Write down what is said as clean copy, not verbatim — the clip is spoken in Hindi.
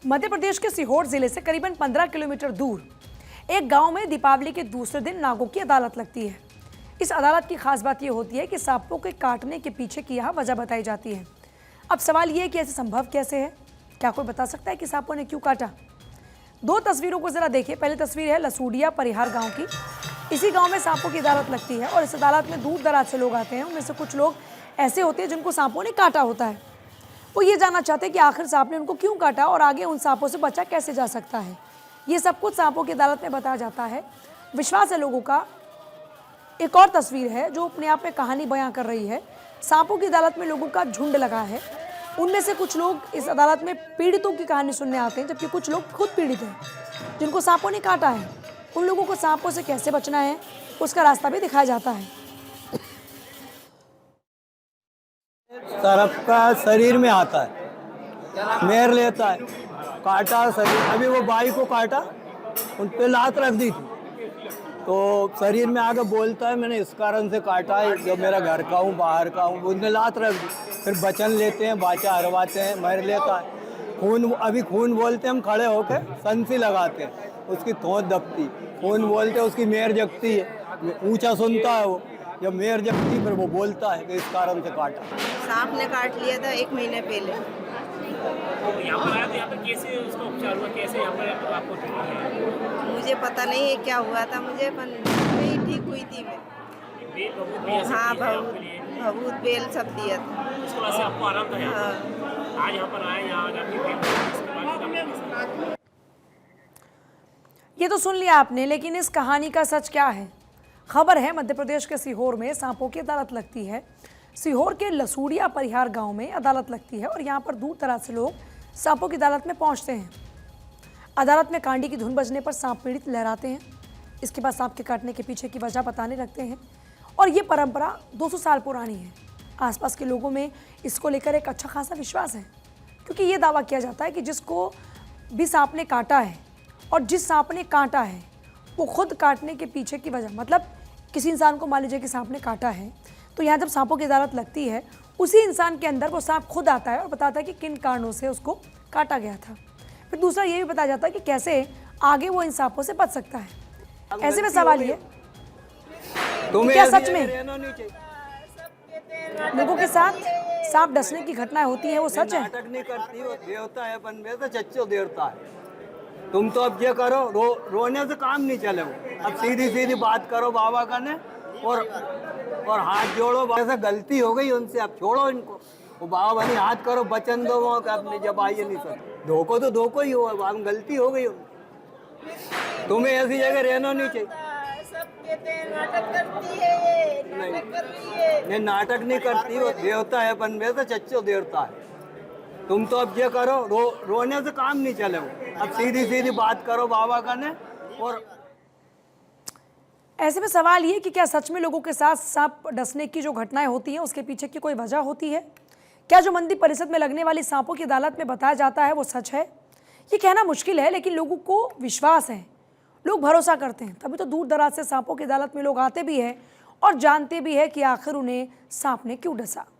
मध्य प्रदेश के सीहोर जिले से करीबन 15 किलोमीटर दूर एक गांव में दीपावली के दूसरे दिन नागों की अदालत लगती है। इस अदालत की खास बात यह होती है कि सांपों के काटने के पीछे की यहाँ वजह बताई जाती है। अब सवाल ये है कि ऐसे संभव कैसे है? क्या कोई बता सकता है कि सांपों ने क्यों काटा? दो तस्वीरों को जरा देखिए। पहली तस्वीर है लसूडिया परिहार गाँव की। इसी गाँव में सांपों की अदालत लगती है और इस अदालत में दूर दराज से लोग आते हैं। उनमें से कुछ लोग ऐसे होते हैं जिनको सांपों ने काटा होता है। वो ये जानना चाहते हैं कि आखिर सांप ने उनको क्यों काटा और आगे उन सांपों से बचा कैसे जा सकता है। ये सब कुछ सांपों की अदालत में बताया जाता है। विश्वास है लोगों का। एक और तस्वीर है जो अपने आप में कहानी बयां कर रही है। सांपों की अदालत में लोगों का झुंड लगा है। उनमें से कुछ लोग इस अदालत में पीड़ितों की कहानी सुनने आते हैं, जबकि कुछ लोग खुद पीड़ित हैं जिनको सांपों ने काटा है। उन लोगों को सांपों से कैसे बचना है उसका रास्ता भी दिखाया जाता है। सर्प का शरीर में आता है, मेर लेता है, काटा शरीर। अभी वो बाई को काटा, उन पे लात रख दी थी तो शरीर में आके बोलता है मैंने इस कारण से काटा है, जब मेरा घर का हूँ बाहर का हूँ। उसने लात रख दी। फिर बचन लेते हैं, बाचा हरवाते हैं, मर लेता है। खून, अभी खून बोलते हम खड़े होके संसी लगाते हैं, उसकी थोत दबती। खून बोलते उसकी मेर जगती है, ऊंचा सुनता है वो। जब मेर जगती फिर वो बोलता है कि इस कारण से काटा। सांप ने काट लिया था 1 महीने पहले। यहाँ पर आया तो यहाँ पर कैसे उसका उपचार हुआ, कैसे यहाँ पर आपको ठीक है? मुझे पता नहीं है क्या हुआ था, मुझे नहीं ठीक हुई थी मैं। हाँ, भभूत बेल सब दिया था। उसके बाद से आपको आराम था यहाँ हाँ। पर? आज यहाँ पर आए, यहाँ आपकी ये तो सुन लिया आपने, लेकिन इस कहानी का सच क्या है? खबर है मध्य प्रदेश के सीहोर में सांपों की अदालत लगती है। सीहोर के लसूडिया परिहार गांव में अदालत लगती है और यहां पर दूर दराज से लोग सांपों की अदालत में पहुंचते हैं। अदालत में कांडी की धुन बजने पर सांप पीड़ित लहराते हैं। इसके बाद सांप के काटने के पीछे की वजह बताने लगते हैं और ये परंपरा 200 साल पुरानी है। आसपास के लोगों में इसको लेकर एक अच्छा खासा विश्वास है, क्योंकि ये दावा किया जाता है कि जिसको भी सांप ने काटा है और जिस सांप ने काटा है वो खुद काटने के पीछे की वजह, मतलब किसी इंसान को मान लीजिए कि सांप ने काटा है, तो यहाँ जब सांपों की अदालत लगती है उसी इंसान के अंदर वो सांप खुद आता है और बताता है कि किन कारणों से उसको काटा गया था। फिर दूसरा ये भी बताया जाता है कि कैसे आगे वो इन सांपों से बच सकता है। ऐसे में सवाल ये क्या सच में लोगों के साथ सांप डसने की घटनाएं होती है, वो सच है? नाटक नहीं करती, वो देवता है, अपन में तो चच्चो देवता है। तुम तो अब ये करो, रोने से काम नहीं चले। अब सीधी सीधी बात करो बाबा का ने और हाथ जोड़ो। ऐसा गलती हो गई उनसे, अब छोड़ो इनको। वो बाबा बनी हाथ करो, बचन दो वो अपने जब आइए नहीं सकते। धोखो तो धोखो ही हो, अब गलती हो गई। तुम्हें ऐसी जगह रहना नहीं चाहिए। ये नाटक नहीं करती, वो देवता है, अपन में तो चच्चो देवता है। तुम तो अब ये करो, रोने से काम नहीं चले। अब सीधी सीधी बात करो बाबा का ने और ऐसे में सवाल ये कि क्या सच में लोगों के साथ सांप डसने की जो घटनाएं होती हैं उसके पीछे की कोई वजह होती है? क्या जो मंदिर परिषद में लगने वाली सांपों की अदालत में बताया जाता है वो सच है? ये कहना मुश्किल है, लेकिन लोगों को विश्वास है, लोग भरोसा करते हैं। तभी तो दूर दराज से सांपों की अदालत में लोग आते भी हैं और जानते भी हैं कि आखिर उन्हें सांप ने क्यों डसा।